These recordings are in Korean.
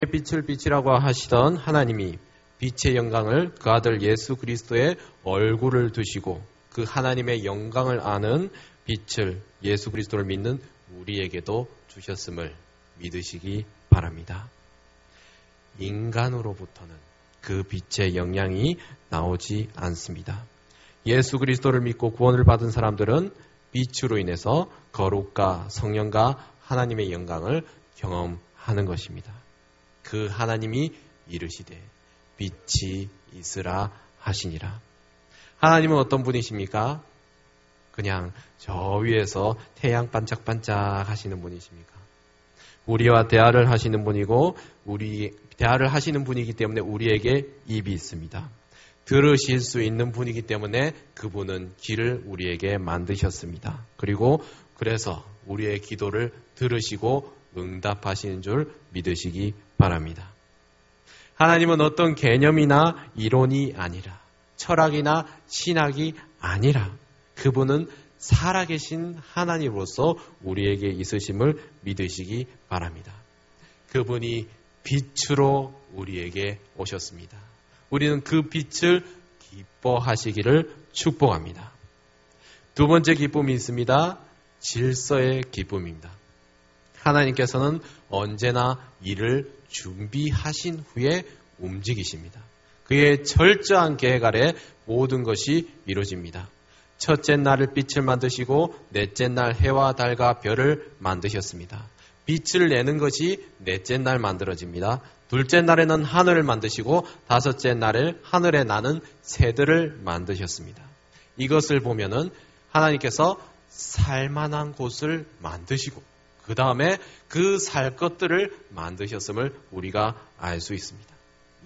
빛을 빛이라고 하시던 하나님이 빛의 영광을 그 아들 예수 그리스도의 얼굴을 두시고 그 하나님의 영광을 아는 빛을 예수 그리스도를 믿는 우리에게도 주셨음을 믿으시기 바랍니다. 인간으로부터는 그 빛의 영향이 나오지 않습니다. 예수 그리스도를 믿고 구원을 받은 사람들은 빛으로 인해서 거룩과 성령과 하나님의 영광을 경험하는 것입니다. 그 하나님이 이르시되 빛이 있으라 하시니라. 하나님은 어떤 분이십니까? 그냥 저 위에서 태양 반짝반짝 하시는 분이십니까? 우리와 대화를 하시는 분이고 대화를 하시는 분이기 때문에 우리에게 입이 있습니다. 들으실 수 있는 분이기 때문에 그분은 귀를 우리에게 만드셨습니다. 그래서 우리의 기도를 들으시고 응답하시는 줄 믿으시기 바랍니다. 하나님은 어떤 개념이나 이론이 아니라 철학이나 신학이 아니라 그분은 살아계신 하나님으로서 우리에게 있으심을 믿으시기 바랍니다. 그분이 빛으로 우리에게 오셨습니다. 우리는 그 빛을 기뻐하시기를 축복합니다. 두 번째 기쁨이 있습니다. 질서의 기쁨입니다. 하나님께서는 언제나 일을 준비하신 후에 움직이십니다. 그의 철저한 계획 아래 모든 것이 이루어집니다. 첫째 날을 빛을 만드시고 넷째 날 해와 달과 별을 만드셨습니다. 빛을 내는 것이 넷째 날 만들어집니다. 둘째 날에는 하늘을 만드시고 다섯째 날에 하늘에 나는 새들을 만드셨습니다. 이것을 보면은 하나님께서 살만한 곳을 만드시고 그 다음에 그 살 것들을 만드셨음을 우리가 알 수 있습니다.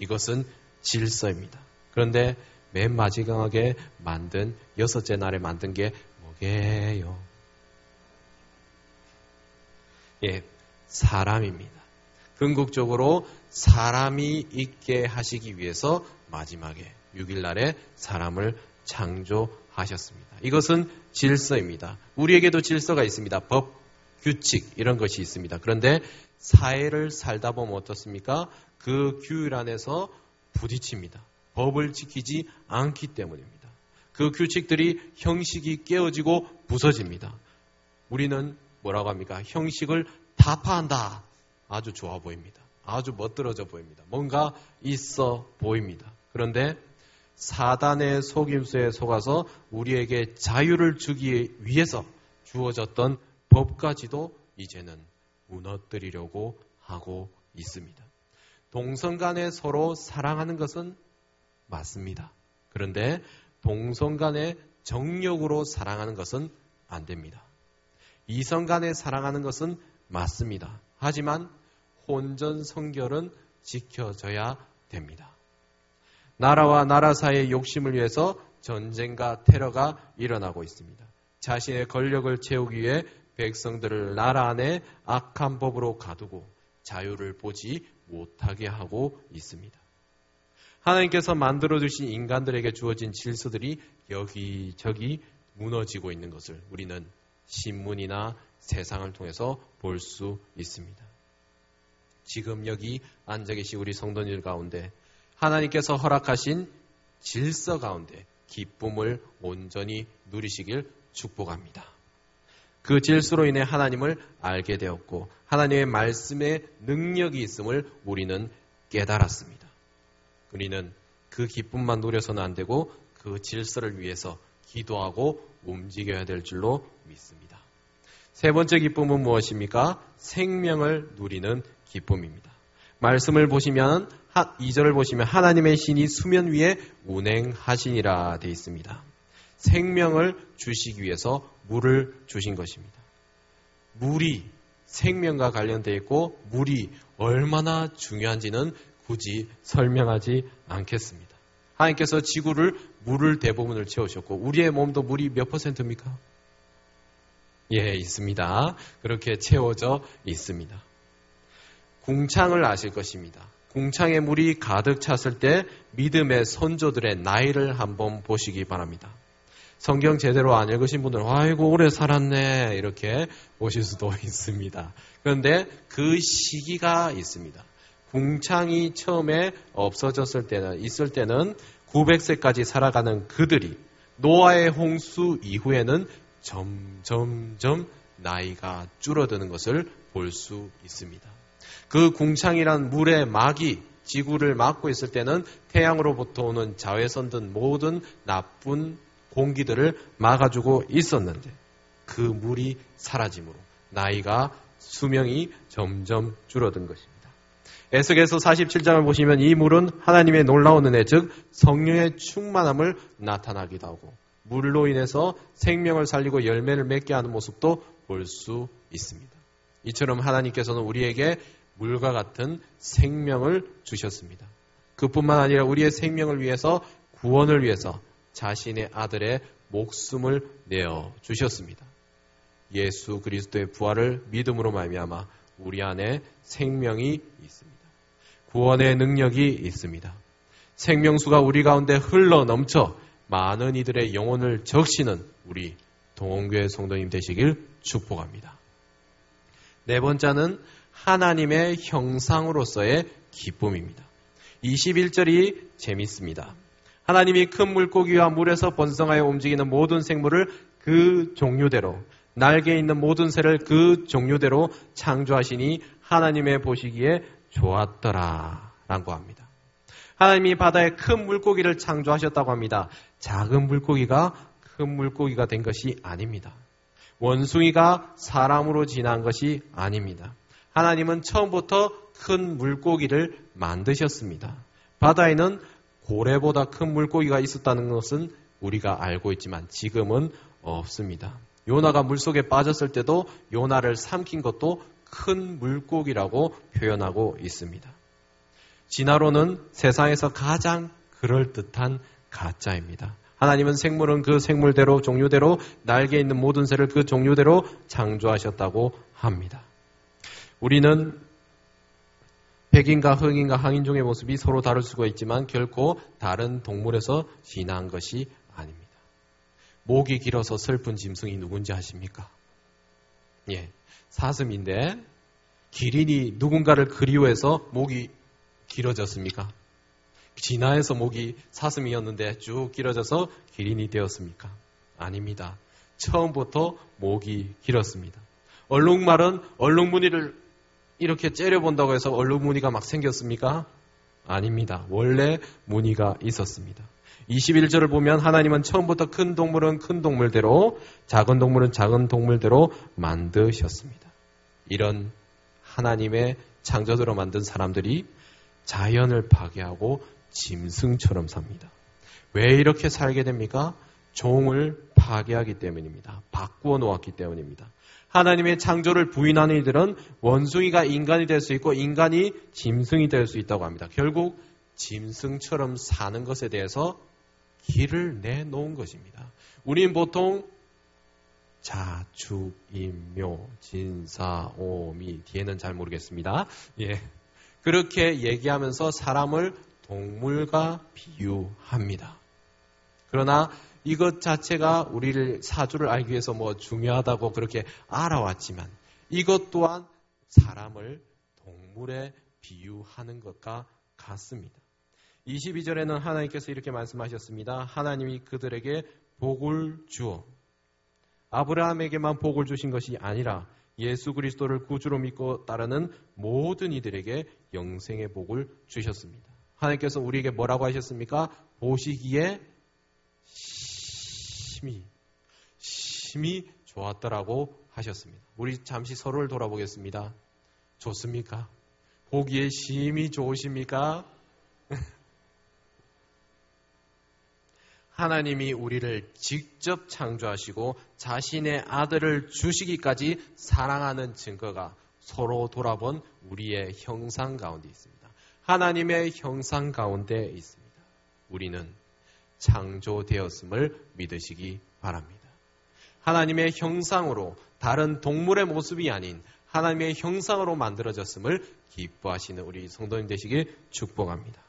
이것은 질서입니다. 그런데 맨 마지막에 만든 여섯째 날에 만든 게 뭐게요? 사람입니다. 궁극적으로 사람이 있게 하시기 위해서 마지막에 6일 날에 사람을 창조하셨습니다. 이것은 질서입니다. 우리에게도 질서가 있습니다. 법, 규칙 이런 것이 있습니다. 그런데 사회를 살다 보면 어떻습니까? 그 규율 안에서 부딪힙니다. 법을 지키지 않기 때문입니다. 그 규칙들이 형식이 깨어지고 부서집니다. 우리는 뭐라고 합니까? 형식을 타파한다. 아주 좋아 보입니다. 아주 멋들어져 보입니다. 뭔가 있어 보입니다. 그런데 사단의 속임수에 속아서 우리에게 자유를 주기 위해서 주어졌던 법까지도 이제는 무너뜨리려고 하고 있습니다. 동성 간에 서로 사랑하는 것은 맞습니다. 그런데 동성 간에 정욕으로 사랑하는 것은 안 됩니다. 이성 간에 사랑하는 것은 맞습니다. 하지만 혼전 성결은 지켜져야 됩니다. 나라와 나라 사이의 욕심을 위해서 전쟁과 테러가 일어나고 있습니다. 자신의 권력을 채우기 위해 백성들을 나라 안에 악한 법으로 가두고 자유를 보지 못하게 하고 있습니다. 하나님께서 만들어주신 인간들에게 주어진 질서들이 여기저기 무너지고 있는 것을 우리는 신문이나 세상을 통해서 볼 수 있습니다. 지금 여기 앉아 계신 우리 성도님들 가운데 하나님께서 허락하신 질서 가운데 기쁨을 온전히 누리시길 축복합니다. 그 질서로 인해 하나님을 알게 되었고 하나님의 말씀에 능력이 있음을 우리는 깨달았습니다. 우리는 그 기쁨만 누려서는 안 되고 그 질서를 위해서 기도하고 움직여야 될 줄로 믿습니다. 세 번째 기쁨은 무엇입니까? 생명을 누리는 기쁨입니다. 말씀을 보시면 2절을 보시면 하나님의 신이 수면 위에 운행하시니라 되어 있습니다. 생명을 주시기 위해서 물을 주신 것입니다. 물이 생명과 관련되어 있고 물이 얼마나 중요한지는 굳이 설명하지 않겠습니다. 하나님께서 지구를 물을 대부분을 채우셨고 우리의 몸도 물이 몇 %입니까? 있습니다. 그렇게 채워져 있습니다. 궁창을 아실 것입니다. 궁창에 물이 가득 찼을 때 믿음의 선조들의 나이를 한번 보시기 바랍니다. 성경 제대로 안 읽으신 분들은 아이고 오래 살았네 이렇게 보실 수도 있습니다. 그런데 그 시기가 있습니다. 궁창이 처음에 있을 때는 900세까지 살아가는 그들이 노아의 홍수 이후에는 점점점 나이가 줄어드는 것을 볼 수 있습니다. 그 궁창이란 물의 막이 지구를 막고 있을 때는 태양으로부터 오는 자외선 등 모든 나쁜 공기들을 막아주고 있었는데 그 물이 사라짐으로 수명이 점점 줄어든 것입니다. 에스겔서 47장을 보시면 이 물은 하나님의 놀라운 은혜, 즉 성령의 충만함을 나타나기도 하고 물로 인해서 생명을 살리고 열매를 맺게 하는 모습도 볼 수 있습니다. 이처럼 하나님께서는 우리에게 물과 같은 생명을 주셨습니다. 그뿐만 아니라 우리의 생명을 위해서, 구원을 위해서 자신의 아들의 목숨을 내어 주셨습니다. 예수 그리스도의 부활을 믿음으로 말미암아 우리 안에 생명이 있습니다. 구원의 능력이 있습니다. 생명수가 우리 가운데 흘러 넘쳐 많은 이들의 영혼을 적시는 우리 동원교회 성도님 되시길 축복합니다. 네 번째는 하나님의 형상으로서의 기쁨입니다. 21절이 재밌습니다. 하나님이 큰 물고기와 물에서 번성하여 움직이는 모든 생물을 그 종류대로, 날개 있는 모든 새를 그 종류대로 창조하시니 하나님의 보시기에 좋았더라 라고 합니다. 하나님이 바다에 큰 물고기를 창조하셨다고 합니다. 작은 물고기가 큰 물고기가 된 것이 아닙니다. 원숭이가 사람으로 진화한 것이 아닙니다. 하나님은 처음부터 큰 물고기를 만드셨습니다. 바다에는 고래보다 큰 물고기가 있었다는 것은 우리가 알고 있지만 지금은 없습니다. 요나가 물속에 빠졌을 때도 요나를 삼킨 것도 큰 물고기라고 표현하고 있습니다. 진화론은 세상에서 가장 그럴듯한 가짜입니다. 하나님은 생물은 그 생물대로, 종류대로, 날개 있는 모든 새를 그 종류대로 창조하셨다고 합니다. 우리는 백인과 흑인과 항인종의 모습이 서로 다를 수가 있지만 결코 다른 동물에서 진화한 것이 아닙니다. 목이 길어서 슬픈 짐승이 누군지 아십니까? 예, 사슴인데 기린이 누군가를 그리워해서 목이 길어졌습니까? 진화해서 목이 사슴이었는데 쭉 길어져서 기린이 되었습니까? 아닙니다. 처음부터 목이 길었습니다. 얼룩말은 얼룩무늬를 이렇게 째려본다고 해서 얼룩무늬가 막 생겼습니까? 아닙니다. 원래 무늬가 있었습니다. 21절을 보면 하나님은 처음부터 큰 동물은 큰 동물대로, 작은 동물은 작은 동물대로 만드셨습니다. 이런 하나님의 창조대로 만든 사람들이 자연을 파괴하고 짐승처럼 삽니다. 왜 이렇게 살게 됩니까? 종을 파괴하기 때문입니다. 바꾸어 놓았기 때문입니다. 하나님의 창조를 부인하는 이들은 원숭이가 인간이 될 수 있고 인간이 짐승이 될 수 있다고 합니다. 결국 짐승처럼 사는 것에 대해서 길을 내놓은 것입니다. 우리는 보통 자, 주, 임, 묘, 진, 사, 오, 미 뒤에는 잘 모르겠습니다. 예, 그렇게 얘기하면서 사람을 동물과 비유합니다. 그러나 이것 자체가 우리를 사주를 알기 위해서 중요하다고 그렇게 알아왔지만 이것 또한 사람을 동물에 비유하는 것과 같습니다. 22절에는 하나님께서 이렇게 말씀하셨습니다. 하나님이 그들에게 복을 주어 아브라함에게만 복을 주신 것이 아니라 예수 그리스도를 구주로 믿고 따르는 모든 이들에게 영생의 복을 주셨습니다. 하나님께서 우리에게 뭐라고 하셨습니까? 보시기에 심히 좋았더라고 하셨습니다. 우리 잠시 서로를 돌아보겠습니다. 좋습니까? 보기에 심히 좋으십니까? 하나님이 우리를 직접 창조하시고 자신의 아들을 주시기까지 사랑하는 증거가 서로 돌아본 우리의 형상 가운데 있습니다. 하나님의 형상 가운데 있습니다. 우리는 창조되었음을 믿으시기 바랍니다. 하나님의 형상으로 다른 동물의 모습이 아닌 하나님의 형상으로 만들어졌음을 기뻐하시는 우리 성도님 되시길 축복합니다.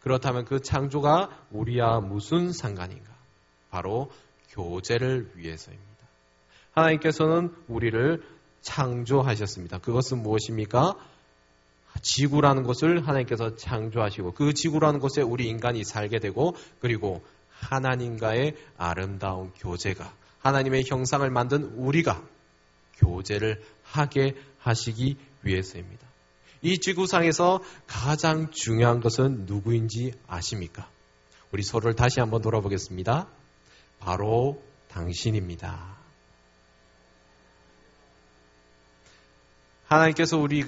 그렇다면 그 창조가 우리와 무슨 상관인가? 바로 교제를 위해서입니다. 하나님께서는 우리를 창조하셨습니다. 그것은 무엇입니까? 지구라는 곳을 하나님께서 창조하시고 그 지구라는 곳에 우리 인간이 살게 되고 그리고 하나님과의 아름다운 교제가 하나님의 형상을 만든 우리가 교제를 하게 하시기 위해서입니다. 이 지구상에서 가장 중요한 것은 누구인지 아십니까? 우리 서로를 다시 한번 돌아보겠습니다. 바로 당신입니다.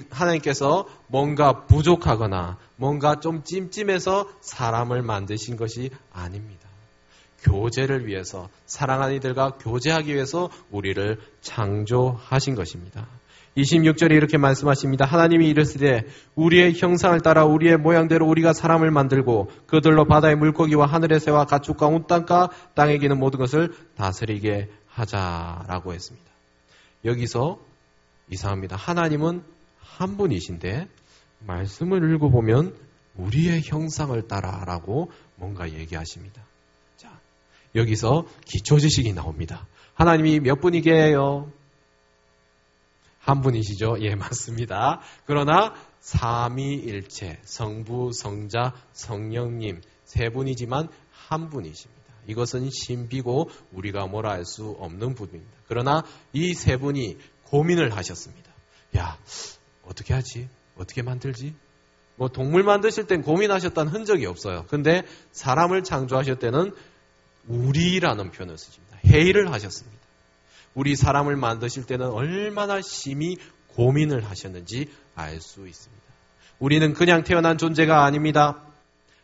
하나님께서 뭔가 부족하거나 뭔가 좀 찜찜해서 사람을 만드신 것이 아닙니다. 교제를 위해서 사랑하는 이들과 교제하기 위해서 우리를 창조하신 것입니다. 26절에 이렇게 말씀하십니다. 하나님이 이르시되 우리의 형상을 따라 우리의 모양대로 우리가 사람을 만들고 그들로 바다의 물고기와 하늘의 새와 가축과 온 땅과 땅에 기는 모든 것을 다스리게 하자라고 했습니다. 여기서 이상합니다. 하나님은 한 분이신데 말씀을 읽어보면 우리의 형상을 따라라고 뭔가 얘기하십니다. 자, 여기서 기초지식이 나옵니다. 하나님이 몇 분이게요? 한 분이시죠? 예, 맞습니다. 그러나 삼위일체, 성부, 성자, 성령님 세 분이지만 한 분이십니다. 이것은 신비고 우리가 뭐라 할 수 없는 부분입니다. 그러나 이 세 분이 고민을 하셨습니다. 야, 어떻게 하지? 어떻게 만들지? 뭐 동물 만드실 땐 고민하셨다는 흔적이 없어요. 근데 사람을 창조하실 때는 우리라는 표현을 쓰십니다. 회의를 하셨습니다. 우리 사람을 만드실 때는 얼마나 심히 고민을 하셨는지 알 수 있습니다. 우리는 그냥 태어난 존재가 아닙니다.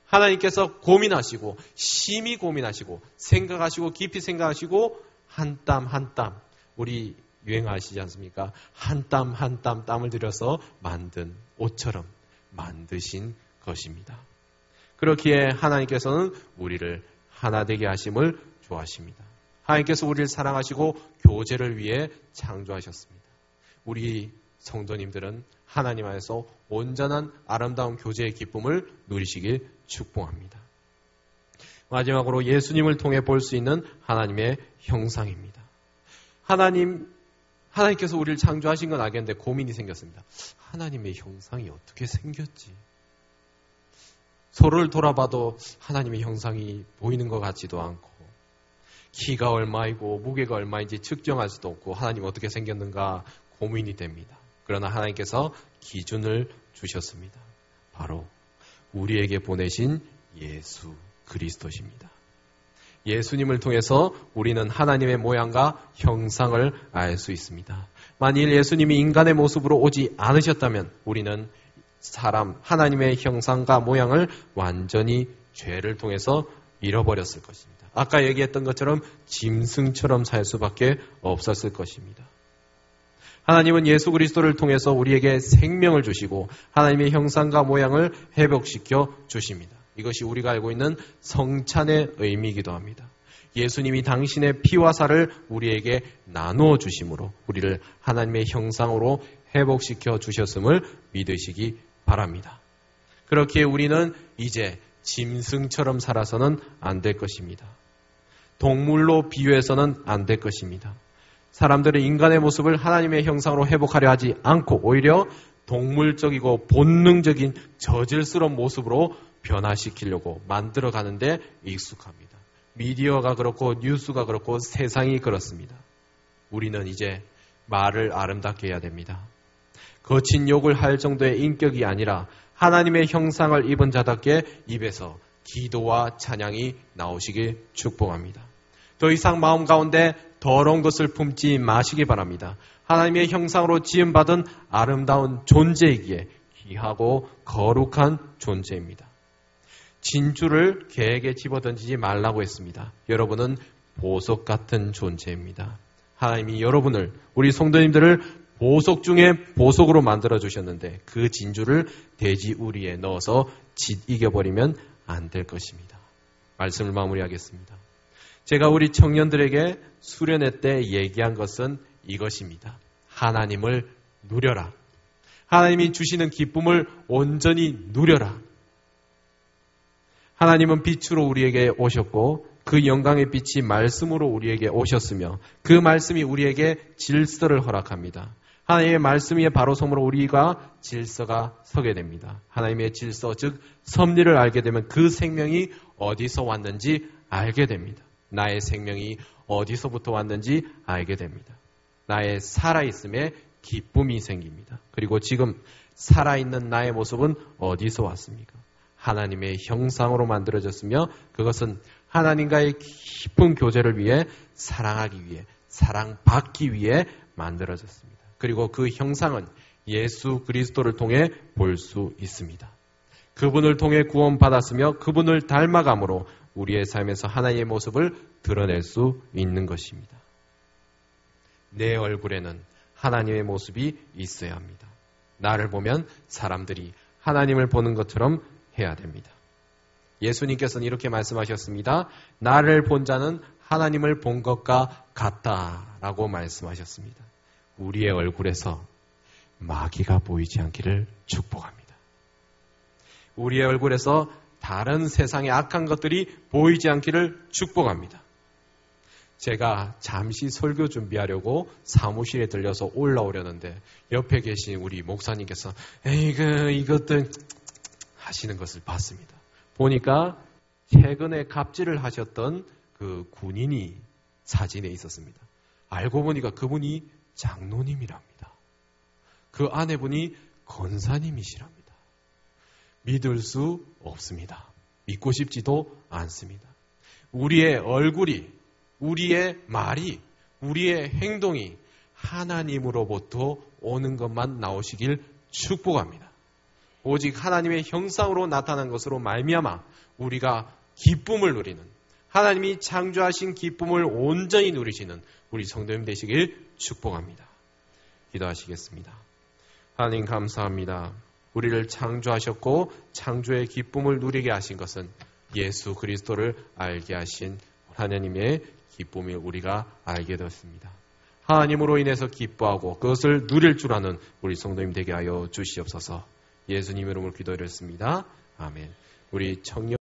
하나님께서 고민하시고 심히 고민하시고 생각하시고 깊이 생각하시고 한 땀 한 땀 우리 유행하시지 않습니까? 한 땀 한 땀 땀을 들여서 만든 옷처럼 만드신 것입니다. 그렇기에 하나님께서는 우리를 하나 되게 하심을 좋아하십니다. 하나님께서 우리를 사랑하시고 교제를 위해 창조하셨습니다. 우리 성도님들은 하나님 안에서 온전한 아름다운 교제의 기쁨을 누리시길 축복합니다. 마지막으로 예수님을 통해 볼 수 있는 하나님의 형상입니다. 하나님께서 우리를 창조하신 건 알겠는데 고민이 생겼습니다. 하나님의 형상이 어떻게 생겼지? 서로를 돌아봐도 하나님의 형상이 보이는 것 같지도 않고 키가 얼마이고 무게가 얼마인지 측정할 수도 없고 하나님 어떻게 생겼는가 고민이 됩니다. 그러나 하나님께서 기준을 주셨습니다. 바로 우리에게 보내신 예수 그리스도십니다. 예수님을 통해서 우리는 하나님의 모양과 형상을 알 수 있습니다. 만일 예수님이 인간의 모습으로 오지 않으셨다면 우리는 하나님의 형상과 모양을 완전히 죄를 통해서 잃어버렸을 것입니다. 아까 얘기했던 것처럼 짐승처럼 살 수밖에 없었을 것입니다. 하나님은 예수 그리스도를 통해서 우리에게 생명을 주시고 하나님의 형상과 모양을 회복시켜 주십니다. 이것이 우리가 알고 있는 성찬의 의미이기도 합니다. 예수님이 당신의 피와 살을 우리에게 나누어 주심으로 우리를 하나님의 형상으로 회복시켜 주셨음을 믿으시기 바랍니다. 그렇기에 우리는 이제 짐승처럼 살아서는 안 될 것입니다. 동물로 비유해서는 안 될 것입니다. 사람들은 인간의 모습을 하나님의 형상으로 회복하려 하지 않고 오히려 동물적이고 본능적인 저질스러운 모습으로 변화시키려고 만들어가는데 익숙합니다. 미디어가 그렇고 뉴스가 그렇고 세상이 그렇습니다. 우리는 이제 말을 아름답게 해야 됩니다. 거친 욕을 할 정도의 인격이 아니라 하나님의 형상을 입은 자답게 입에서 기도와 찬양이 나오시길 축복합니다. 더 이상 마음 가운데 더러운 것을 품지 마시기 바랍니다. 하나님의 형상으로 지음받은 아름다운 존재이기에 귀하고 거룩한 존재입니다. 진주를 개에게 집어던지지 말라고 했습니다. 여러분은 보석 같은 존재입니다. 하나님이 여러분을, 우리 성도님들을 보석 중에 보석으로 만들어 주셨는데 그 진주를 돼지 우리에 넣어서 이겨버리면 안 될 것입니다. 말씀을 마무리하겠습니다. 제가 우리 청년들에게 수련회 때 얘기한 것은 이것입니다. 하나님을 누려라. 하나님이 주시는 기쁨을 온전히 누려라. 하나님은 빛으로 우리에게 오셨고 그 영광의 빛이 말씀으로 우리에게 오셨으며 그 말씀이 우리에게 질서를 허락합니다. 하나님의 말씀 위에 바로 섬으로 우리가 질서가 서게 됩니다. 하나님의 질서, 즉 섭리를 알게 되면 그 생명이 어디서 왔는지 알게 됩니다. 나의 생명이 어디서부터 왔는지 알게 됩니다. 나의 살아있음에 기쁨이 생깁니다. 그리고 지금 살아있는 나의 모습은 어디서 왔습니까? 하나님의 형상으로 만들어졌으며 그것은 하나님과의 깊은 교제를 위해 사랑하기 위해 사랑받기 위해 만들어졌습니다. 그리고 그 형상은 예수 그리스도를 통해 볼 수 있습니다. 그분을 통해 구원받았으며 그분을 닮아감으로 우리의 삶에서 하나님의 모습을 드러낼 수 있는 것입니다. 내 얼굴에는 하나님의 모습이 있어야 합니다. 나를 보면 사람들이 하나님을 보는 것처럼 해야 됩니다. 예수님께서는 이렇게 말씀하셨습니다. 나를 본 자는 하나님을 본 것과 같다라고 말씀하셨습니다. 우리의 얼굴에서 마귀가 보이지 않기를 축복합니다. 우리의 얼굴에서 다른 세상의 악한 것들이 보이지 않기를 축복합니다. 제가 잠시 설교 준비하려고 사무실에 들려서 올라오려는데 옆에 계신 우리 목사님께서 이것들 하시는 것을 봤습니다. 보니까 최근에 갑질을 하셨던 그 군인이 사진에 있었습니다. 알고 보니까 그분이 장로님이랍니다. 그 아내분이 권사님이시랍니다. 믿을 수 없습니다. 믿고 싶지도 않습니다. 우리의 얼굴이, 우리의 말이, 우리의 행동이 하나님으로부터 오는 것만 나오시길 축복합니다. 오직 하나님의 형상으로 나타난 것으로 말미암아 우리가 기쁨을 누리는, 하나님이 창조하신 기쁨을 온전히 누리시는 우리 성도님 되시길 축복합니다. 기도하시겠습니다. 하나님 감사합니다. 우리를 창조하셨고 창조의 기쁨을 누리게 하신 것은 예수 그리스도를 알게 하신 하나님의 기쁨을 우리가 알게 되었습니다. 하나님으로 인해서 기뻐하고 그것을 누릴 줄 아는 우리 성도님 되게 하여 주시옵소서. 예수님 이름으로 기도드렸습니다. 아멘. 우리 청년